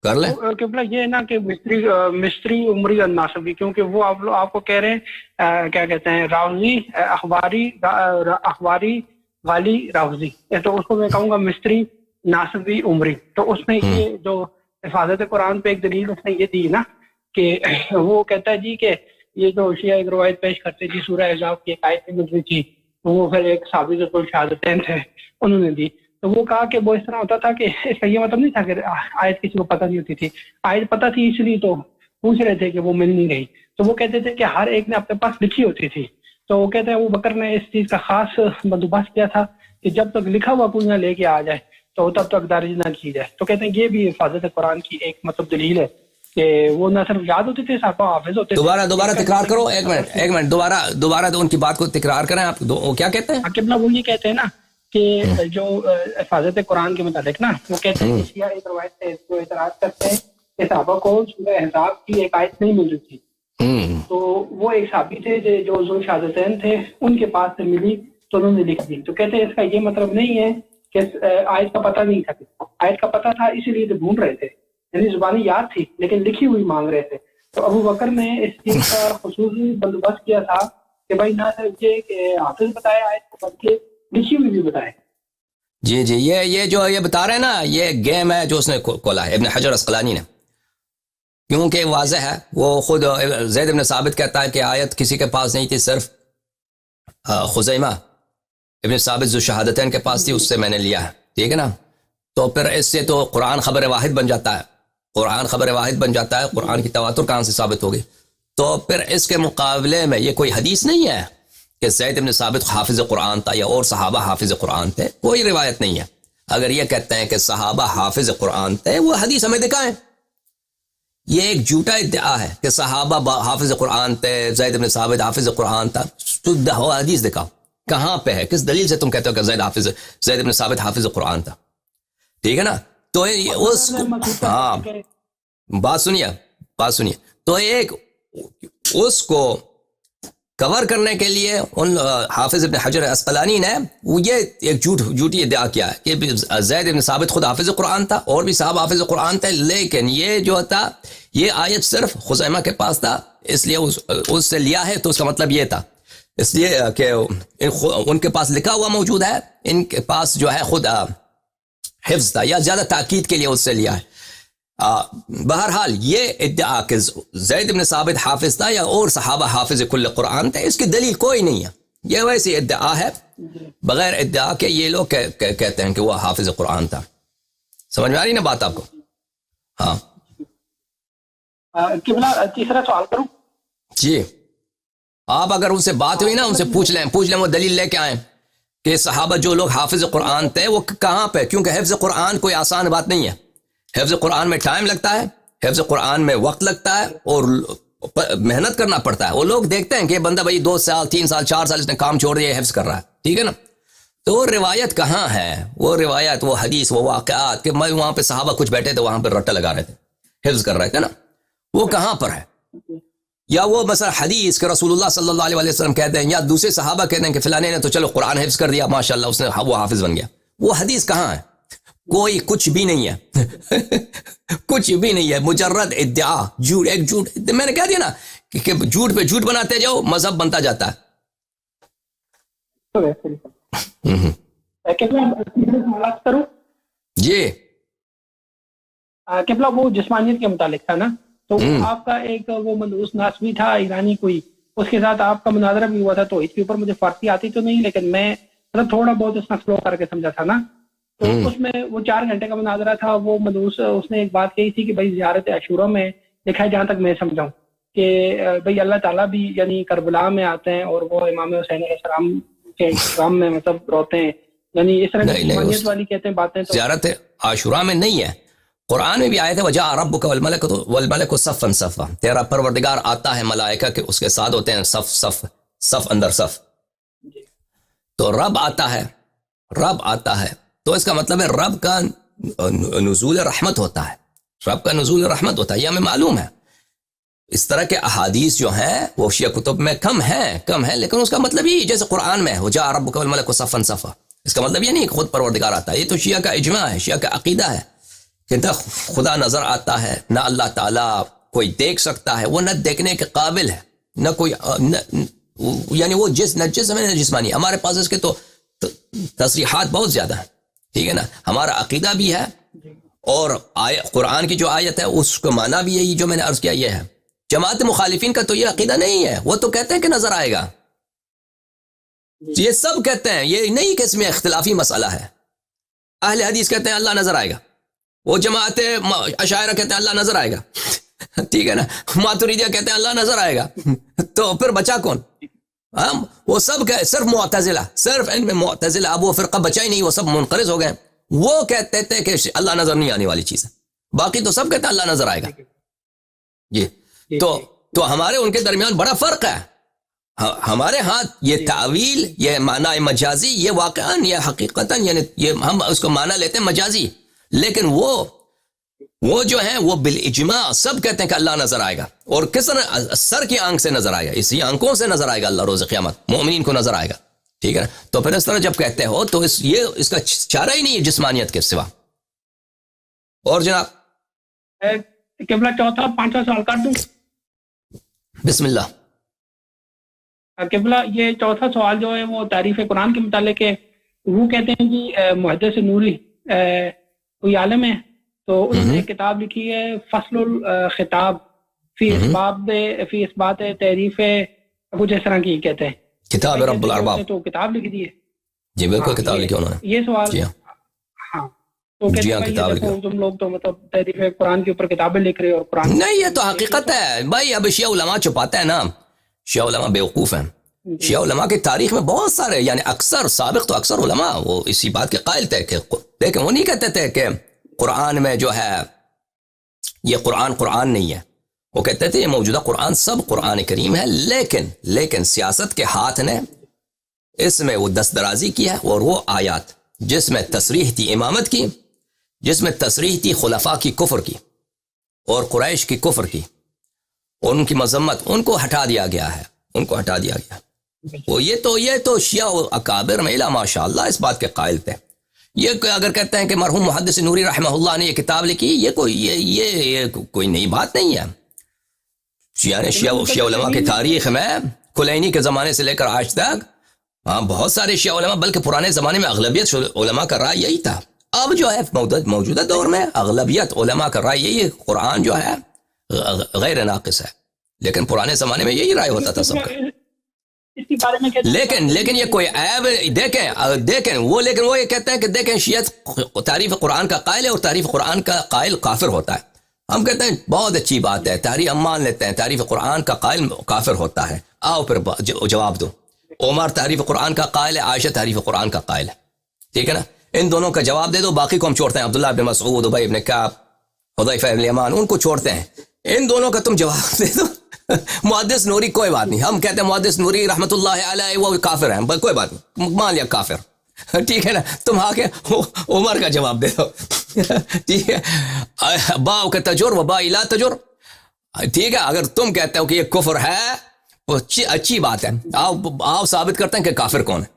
کر لیں. قبلہ یہ ہے نا کہ مستری عمری الناصبی، کیونکہ وہ آپ کو کہہ رہے ہیں کیا کہتے ہیں راوزی اخباری غالی راوزی، تو اس کو میں کہوں گا مستری ناصبی عمری. تو اس نے یہ جو حفاظت قرآن پہ ایک دلیل اس نے یہ دی نا کہ وہ کہتا ہے جی کہ یہ جو شیعہ ایک روایت پیش کرتے جی سورہ احزاب کی ایک آیت نزول تھی، وہ پھر ایک ثابت الشہادتین تھے انہوں نے دی. تو وہ کہا کہ وہ اس طرح ہوتا تھا کہ اس کا یہ مطلب نہیں تھا کہ آیت کسی کو پتہ نہیں ہوتی تھی، آیت پتہ تھی اس لیے تو پوچھ رہے تھے کہ وہ مل نہیں رہی. تو وہ کہتے تھے کہ ہر ایک نے اپنے پاس لکھی ہوتی تھی. تو وہ کہتے ہیں ابو بکر نے اس چیز کا خاص بندوبست کیا تھا کہ جب تک لکھا ہوا کوئی نہ لے کے آ جائے تو تب تک درج نہ کی جائے. تو کہتے ہیں یہ بھی حفاظت قرآن کی ایک مطلب دلیل ہے کہ وہ نہ صرف یاد ہوتے تھے صاحب حافظ ہوتے تھے. دوبارہ تکرار کرو، ایک منٹ دوبارہ ان کی بات کو تکرار کریں. آپ وہ کیا کہتے ہیں؟ قبلہ وہ یہ کہتے ہیں نا کہ جو حفاظت قرآن کے متعلق نا وہ کہتے ہیں کہ شیعہ ایک روایت سے جو اعتراض کرتے ہیں کہ صحابہ کو سورہ احزاب کی ایک آیت نہیں مل رہی تھی. تو وہ ایک صحابی تھے جو ذو شہادتین تھے، ان کے پاس سے ملی تو انہوں نے لکھ دی. تو کہتے ہیں اس کا یہ مطلب نہیں ہے کہ آیت کا پتہ نہیں تھا، آیت کا پتہ تھا اسی لیے تو ڈھونڈ رہے تھے، یعنی زبانی یاد تھی لیکن لکھی ہوئی مانگ رہے تھے. تو ابو بکر نے اس چیز کا خصوصی بندوبست کیا تھا کہ بھائی نہ صرف یہ کہ حافظ بتائے آیت کو بلکہ لکھی ہوئی بھی بتائے. جی یہ جو یہ بتا رہے ہیں نا، یہ گیم ہے جو اس نے کھولا ہے ابن حجر عسقلانی نے، کیونکہ واضح ہے. وہ خود زید بن ثابت کہتا ہے کہ آیت کسی کے پاس نہیں تھی، صرف خزیمہ ابن ثابت ذو شہادتین کے پاس تھی، اس سے میں نے لیا ہے. ٹھیک ہے نا؟ تو پھر اس سے تو قرآن خبر واحد بن جاتا ہے، قرآن کی تواتر کہاں سے ثابت ہوگی؟ تو پھر اس کے مقابلے میں یہ کوئی حدیث نہیں ہے کہ زید بن ثابت حافظ قرآن تھا یا اور صحابہ حافظ قرآن تھے، کوئی روایت نہیں ہے. اگر یہ کہتے ہیں کہ صحابہ حافظ قرآن تھے، وہ حدیث ہمیں دکھائیں. یہ ایک جھوٹا ادعا ہے کہ صحابہ حافظ قرآن تھے، زید بن ثابت حافظ قرآن تھا. حدیث دکھاؤ کہاں پہ ہے، کس دلیل سے تم کہتے ہو کہ زید بن ثابت حافظ قرآن تھا؟ ٹھیک ہے نا؟ تو ہاں بات سنیے. تو ایک اس کو کور کرنے کے لیے ان حافظ ابن حجر عسقلانی نے یہ ایک جھوٹی ادعا کیا ہے کہ زید بن ثابت خود حافظ قرآن تھا اور بھی صاحب حافظ قرآن تھے، لیکن یہ جو تھا یہ آیت صرف خزیمہ کے پاس تھا، اس لیے اس سے لیا ہے. تو اس کا مطلب یہ تھا، اس لیے کہ ان کے پاس لکھا ہوا موجود ہے، ان کے پاس جو ہے خود حفظ تھا یا زیادہ تاکید کے لیے اس سے لیا ہے. بہرحال یہ ادعا کہ زید بن ثابت حافظ تھا یا اور صحابہ حافظ کل قرآن تھے، اس کی دلیل کوئی نہیں ہے. یہ ویسی ادعا ہے بغیر ادعا کہ یہ لوگ کہتے ہیں کہ وہ حافظ قرآن تھا. سمجھ میں آ رہی نا بات آپ کو؟ ہاں. قبلہ تیسرا سوال کروں؟ جی آپ اگر ان سے بات ہوئی نا، ان سے پوچھ لیں وہ دلیل لے کے آئیں کہ صحابہ جو لوگ حافظ قرآن تھے وہ کہاں پہ، کیونکہ حفظ قرآن کوئی آسان بات نہیں ہے. حفظ قرآن میں ٹائم لگتا ہے، حفظ قرآن میں وقت لگتا ہے اور محنت کرنا پڑتا ہے. وہ لوگ دیکھتے ہیں کہ یہ بندہ بھائی 2 سال 3 سال 4 سال اس نے کام چھوڑ دیا، حفظ کر رہا ہے. ٹھیک ہے نا؟ تو وہ روایت کہاں ہے، وہ روایت، وہ حدیث، وہ واقعات کہ میں وہاں پہ صحابہ کچھ بیٹھے تھے وہاں پہ رٹا لگا رہے تھے، حفظ کر رہے تھے نا، وہ کہاں پر ہے؟ یا وہ مثلا حدیث کہ رسول اللہ صلی اللہ علیہ وسلم کہتے ہیں یا دوسرے صحابہ کہتے ہیں کہ فلانے نے تو چلو قرآن حفظ کر دیا ماشاءاللہ اس نے وہ حافظ بن گیا. وہ حدیث کہاں ہے؟ کوئی کچھ بھی نہیں ہے. کچھ بھی نہیں ہے، مجرد ادعا، جھوٹ. میں نے کہہ دیا نا کہ جھوٹ پہ جھوٹ بناتے جاؤ، مذہب بنتا جاتا ہے. جی قبلہ وہ جسمانیت کے متعلق تھا نا، تو آپ کا ایک وہ ملوث ناسوی تھا ایرانی کوئی، اس کے ساتھ آپ کا مناظرہ بھی ہوا تھا. تو اس کے اوپر مجھے فارسی آتی تو نہیں، لیکن میں مطلب تھوڑا بہت اس میں فلو کر کے سمجھا تھا نا. تو اس میں وہ 4 گھنٹے کا مناظرہ تھا. وہ ملوث اس نے ایک بات کہی تھی کہ بھائی زیارت عاشورہ میں لکھا ہے جہاں تک میں سمجھاؤں کہ بھئی اللہ تعالیٰ بھی یعنی کربلا میں آتے ہیں اور وہ امام حسین علیہ السلام کے انتقام میں مطلب روتے ہیں، یعنی اس طرح کی جسمانیت والی کہتے ہیں باتیں. تو زیارت عاشورہ میں نہیں ہے، قرآن میں بھی آئے تھے وجاء ربک والملک صفا صفا، تیرا پروردگار آتا ہے ملائکہ کے اس کے ساتھ ہوتے ہیں صف اندر صف. تو رب آتا ہے تو اس کا مطلب ہے رب کا نزول رحمت ہوتا ہے، یہ ہمیں معلوم ہے. اس طرح کے احادیث جو ہیں وہ شیعہ کتب میں کم ہیں، لیکن اس کا مطلب یہ جیسے قرآن میں وجاء ربک والملک صفا صفا، اس کا مطلب یہ نہیں کہ خود پروردگار آتا ہے. یہ تو شیعہ کا اجماع ہے، شیعہ کا عقیدہ ہے کہ نہ خدا نظر آتا ہے، نہ اللہ تعالیٰ کوئی دیکھ سکتا ہے، وہ نہ دیکھنے کے قابل ہے، نہ کوئی یعنی وہ نہ جسم ہے نہ جسمانی. ہمارے پاس اس کے تو تصریحات بہت زیادہ ہیں، ٹھیک ہے نا. ہمارا عقیدہ بھی ہے، اور قرآن کی جو آیت ہے اس کو معنی بھی یہی جو میں نے عرض کیا یہ ہے. جماعت مخالفین کا تو یہ عقیدہ نہیں ہے، وہ تو کہتے ہیں کہ نظر آئے گا. یہ سب کہتے ہیں، یہ نہیں کہ اس میں اختلافی مسئلہ ہے. اہل حدیث کہتے ہیں اللہ نظر آئے گا، وہ جماعت اشاعرہ کہتے ہیں اللہ نظر آئے گا، ٹھیک ہے نا. ماتریدیہ کہتے ہیں اللہ نظر آئے گا. تو پھر بچا کون؟ ہم وہ سب صرف معتزلہ، صرف ان میں معتزلہ، اب وہ فرقہ بچا ہی نہیں، وہ سب منقرض ہو گئے. وہ کہتے تھے کہ اللہ نظر نہیں آنے والی چیز ہے، باقی تو سب کہتے ہیں اللہ نظر آئے گا. جی تو ہمارے ان کے درمیان بڑا فرق ہے. ہمارے ہاں یہ تعویل، یہ معنی مجازی، یہ واقعاً یہ حقیقتاً یعنی یہ ہم اس کو معنی لیتے ہیں مجازی، لیکن وہ جو ہیں وہ بالاجماع سب کہتے ہیں کہ اللہ نظر آئے گا. اور کس طرح؟ سر کی آنکھ سے نظر آئے گا، اسی آنکھوں سے نظر آئے گا اللہ روز قیامت، مومنین کو نظر آئے گا، ٹھیک ہے نا. تو پھر اس طرح جب کہتے ہو تو اس کا چارہ ہی نہیں ہے جسمانیت کے سوا. اور جناب قبلہ چوتھا 5واں سوال کر دوں؟ بسم اللہ. قبلہ یہ چوتھا سوال جو ہے وہ تعریف قرآن کے متعلق ہے. وہ کہتے ہیں جی محدث نوری کوئی عالم ہے، تو انہوں نے کتاب لکھی ہے فصل الخطاب فی اثبات تعریف، کچھ اس طرح کی کہتے ہیں کتاب رب الارباب. تو کتاب لکھ دی ہے. جی بالکل کتاب لکھی انہوں نے. یہ سوال جی ہاں تو کہتے ہیں کتاب دیکھو تم لوگ تو مطلب تعریف قرآن کے اوپر کتابیں لکھ رہے اور قرآن نہیں، یہ تو حقیقت ہے بھائی. اب شیعہ علماء چھپاتے ہیں نا، شیعہ علماء بیوقوف ہیں. شیعہ علماء کی تاریخ میں بہت سارے یعنی اکثر سابق تو اکثر علماء وہ اسی بات کے قائل تھے کہ لیکن وہ نہیں کہتے تھے کہ قرآن میں جو ہے یہ قرآن نہیں ہے. وہ کہتے تھے یہ موجودہ قرآن سب قرآن کریم ہے، لیکن سیاست کے ہاتھ نے اس میں وہ دستدرازی کی ہے. اور وہ آیات جس میں تصریح تھی امامت کی، جس میں تصریح تھی خلفاء کی کفر کی اور قریش کی کفر کی اور ان کی مذمت، ان کو ہٹا دیا گیا ہے، ان کو ہٹا دیا گیا. وہ یہ تو شیعہ اکابر میں ماشاء اللہ اس بات کے قائل تھے. یہ اگر کہتے ہیں کہ مرحوم محدث نوری رحمہ اللہ نے یہ کتاب لکھی، یہ کوئی نئی بات نہیں ہے. شیعہ علماء کی تاریخ میں کلینی کے زمانے سے لے کر آج تک بہت سارے شیعہ علماء، بلکہ پرانے زمانے میں اغلبیت علماء کا رائے یہی تھا. اب جو ہے موجودہ دور میں اغلبیت علماء کا رائے یہی ہے قرآن جو ہے غیر ناقص ہے، لیکن پرانے زمانے میں یہی رائے ہوتا تھا سب کا. لیکن یہ کوئی عیب دیکھیں وہ یہ کہتے ہیں کہ دیکھیں شیعہ تعریف قرآن کا قائل ہے اور تعریف قرآن کا قائل کافر ہوتا ہے. ہم کہتے ہیں بہت اچھی بات ہے، ہم مان لیتے ہیں تعریف قرآن کا قائل کافر ہوتا ہے. آؤ پھر جواب دو. عمر تعریف قرآن کا قائل ہے، عائشہ تعریف قرآن کا قائل ہے، ٹھیک ہے نا. ان دونوں کا جواب دے دو، باقی کو ہم چھوڑتے ہیں. عبداللہ بن مسعود، ابی بن کعب، حذیفہ بن الیمان، ان کو چھوڑتے ہیں. ان دونوں کا تم جواب دے دو. محدث نوری کوئی بات نہیں، ہم کہتے ہیں محدث نوری رحمت اللہ علیہ وہ کافر ہیں، کوئی بات نہیں، مان لیا کافر، ٹھیک ہے نا. تم آ کے عمر کا جواب دے دو، ٹھیک ہے. باؤ کا تجر و با لا تجر، ٹھیک ہے. اگر تم کہتے ہو کہ یہ کفر ہے وہ اچھی بات ہے، آؤ ثابت کرتے ہیں کہ کافر کون ہے.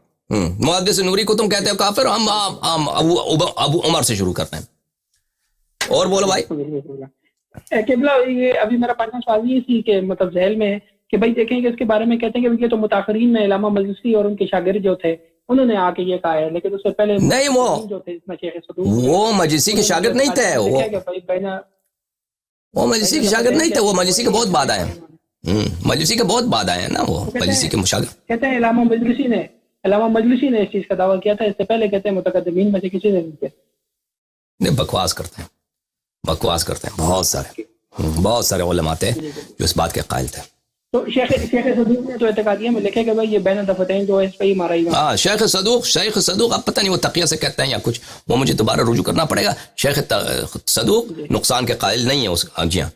محدث نوری کو تم کہتے ہو کافر، ہم ابو عمر سے شروع کرتے ہیں. اور بولو بھائی. قبلہ یہ ابھی میرا 5واں سوال یہ تھی کہ مطلب ذہن میں ہے کہ بھائی دیکھیں کہ اس کے بارے میں کہتے ہیں کہ یہ تو متاخرین میں علامہ مجلسی اور ان کے شاگرد جو تھے انہوں نے آ کے یہ کہا ہے، لیکن اس سے پہلے نہیں جو تھے اس میں شیخ صدوق، وہ مجلسی کے شاگرد نہیں تھے، وہ مجلسی کے شاگرد نہیں تھے، وہ مجلسی کے بہت بعد آئے ہیں. مجلسی کے بہت بعد آئے ہیں نا، وہ مجلسی کے مشاگرد. کہتے ہیں علامہ مجلسی نے اس چیز کا دعویٰ کیا تھا، اس سے پہلے کہتے ہیں متقدمین میں سے کسی نے نہیں کیا. بکواس کرتے ہیں بہت سارے علماء تھے جو اس بات کے قائل تھے. تو شیخ صدوق نے تو اعتقادیہ میں لکھے کہ بھائی یہ بین الدفتین جو ہے اس پہ ہی مارا ہی. شیخ صدوق اب پتہ نہیں وہ تقیہ سے کہتے ہیں یا کچھ، وہ مجھے دوبارہ رجوع کرنا پڑے گا. شیخ صدوق نقصان کے قائل نہیں ہے اس جی ہاں،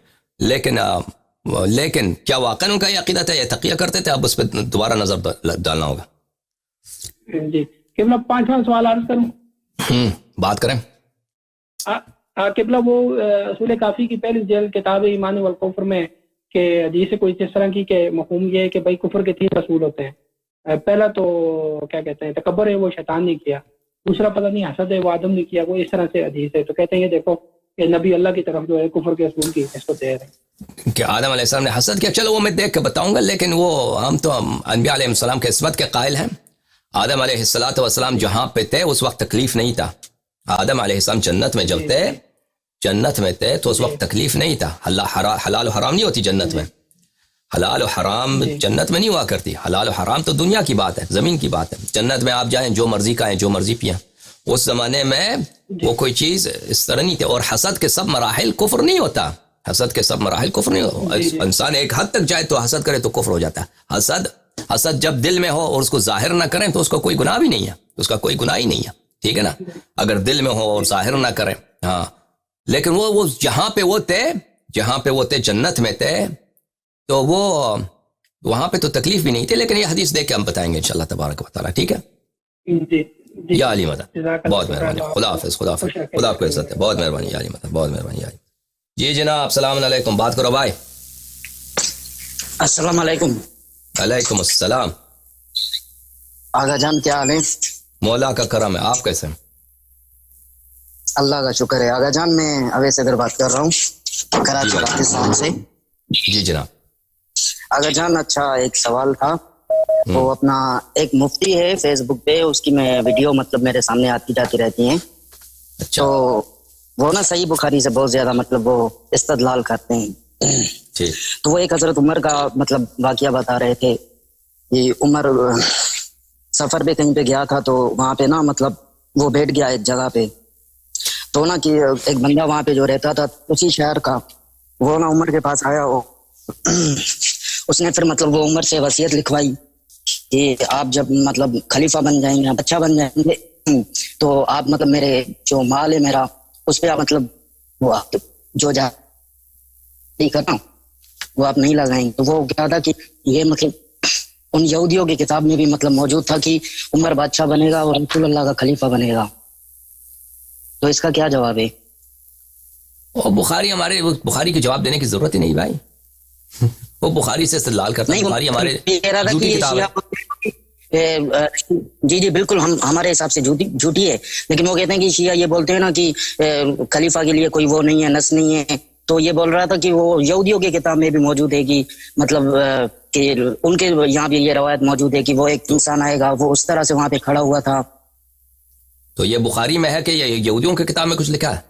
لیکن کیا واقعا ان کا یہ عقیدہ تھا، یہ تقیہ کرتے تھے؟ اب اس پہ دوبارہ نظر ڈالنا ہوگا. جی قبلہ 5واں سوال عرض کروں؟ بات کریں. قبلہ وہ اصول کافی کی پہلی جلد کتاب ایمان والکفر میں کہ حدیث کوئی اس طرح کی کہ مفہوم یہ ہے کہ بھائی کفر کے 3 رسول ہوتے ہیں. پہلا تو کیا کہتے ہیں تکبر ہے، وہ شیطان نے کیا. دوسرا پتہ نہیں حسد ہے، وہ آدم نے کیا. وہ اس طرح سے حدیث ہے. تو کہتے ہیں یہ دیکھو کہ نبی اللہ کی طرف جو ہے کفر کے اصول کی اس کو دے رہے ہیں کہ آدم علیہ السلام نے حسد کیا. چلو وہ میں دیکھ کے بتاؤں گا, لیکن وہ ہم تو انبیاء علیہ السلام کے عصمت کے قائل ہیں. آدم علیہ السلام جہاں پہ تھے اس وقت تکلیف نہیں تھا. آدم علیہ السلام جنت میں جب تھے, جنت میں تھے تو اس وقت تکلیف نہیں تھا. حلال و حرام نہیں ہوتی جنت میں. حلال و حرام جنت میں نہیں ہوا کرتی. حلال و حرام تو دنیا کی بات ہے, زمین کی بات ہے. جنت میں آپ جائیں جو مرضی کھائیں جو مرضی پئیں. اس زمانے میں وہ کوئی چیز اس طرح نہیں تھی. اور حسد کے سب مراحل کفر نہیں ہوتا. حسد کے سب مراحل کفر نہیں ہوتا. انسان ایک حد تک جائے تو حسد کرے تو کفر ہو جاتا ہے. حسد جب دل میں ہو اور اس کو ظاہر نہ کریں تو اس کا کوئی گناہ بھی نہیں ہے, اس کا کوئی گناہ ہی نہیں ہے. ٹھیک ہے نا, اگر دل میں ہو اور ظاہر نہ کریں. ہاں لیکن وہ جہاں پہ وہ تھے جنت میں تھے تو وہ وہاں پہ تو تکلیف بھی نہیں تھی. لیکن یہ حدیث دیکھ کے ہم بتائیں گے انشاءاللہ تبارک و تعالی. ٹھیک ہے یا علی مدد, بہت مہربانی. خدا حافظ. خدا آپ کو عزت ہے. بہت مہربانی یا علی مدد, بہت مہربانی. جی جناب السلام علیکم, بات کرو بھائی. السلام علیکم. وعلیکم السلام. آغا جان کیا حال ہے؟ مولا کا کرم ہے, آپ کیسے ہیں؟ اللہ کا شکر ہے. آغا جان میں اویس اگر بات کر رہا ہوں کراچی پاکستان سے. جی جناب. آغا جان اچھا ایک سوال تھا. وہ اپنا ایک مفتی ہے فیس بک پہ, اس کی میں ویڈیو مطلب میرے سامنے آتی جاتی رہتی ہیں. اچھا. تو وہ نا صحیح بخاری سے بہت زیادہ مطلب وہ استدلال کرتے ہیں. تو وہ ایک حضرت عمر کا مطلب واقعہ بتا رہے تھے. یہ عمر سفر پہ کہیں پہ گیا تھا تو وہاں پہ نا مطلب وہ بیٹھ گیا ایک جگہ پہ. تو نا کہ ایک بندہ وہاں پہ جو رہتا تھا اسی شہر کا, وہ نا عمر کے پاس آیا. اس نے پھر مطلب وہ عمر سے وصیت لکھوائی کہ آپ جب مطلب خلیفہ بن جائیں گے, اچھا بن جائیں گے, تو آپ مطلب میرے جو مال ہے میرا اس پہ آپ مطلب وہ آپ جو جا کرنا وہ آپ نہیں لگائیں. تو وہ کیا تھا کہ یہ مطلب ان یہودیوں کی کتاب میں بھی مطلب موجود تھا کہ عمر بادشاہ بنے گا اور رسول اللہ کا خلیفہ بنے گا. تو اس کا کیا جواب ہے؟ وہ بخاری کے جواب دینے کی ضرورت ہی نہیں بھائی. وہ بخاری سے استدلال کرتا ہے. بخاری ہمارے جھوٹی کتاب ہے. جی بالکل ہمارے حساب سے جھوٹی ہے. لیکن وہ کہتے ہیں کہ شیعہ یہ بولتے ہیں نا کہ خلیفہ کے لیے کوئی وہ نہیں ہے, نس نہیں ہے. تو یہ بول رہا تھا کہ وہ یہودیوں کی کتاب میں بھی موجود ہے کہ مطلب کہ ان کے یہاں بھی یہ روایت موجود ہے کہ وہ ایک انسان آئے گا, وہ اس طرح سے وہاں پہ کھڑا ہوا تھا. تو یہ بخاری میں ہے کہ یہ یہودیوں کی کتاب میں کچھ لکھا ہے؟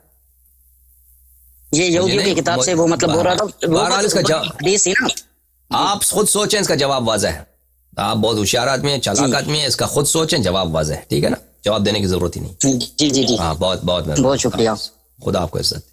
یہ یہودیوں کی کتاب سے وہ مطلب بول رہا تھا. آپ خود سوچیں, اس کا جواب واضح ہے. آپ بہت ہوشیار آدمی ہیں, چالاک آدمی ہیں, اس کا خود سوچیں, جواب واضح ہے. ٹھیک ہے نا, جواب دینے کی ضرورت ہی نہیں. جی ہاں بہت شکریہ. خدا آپ کو عزت.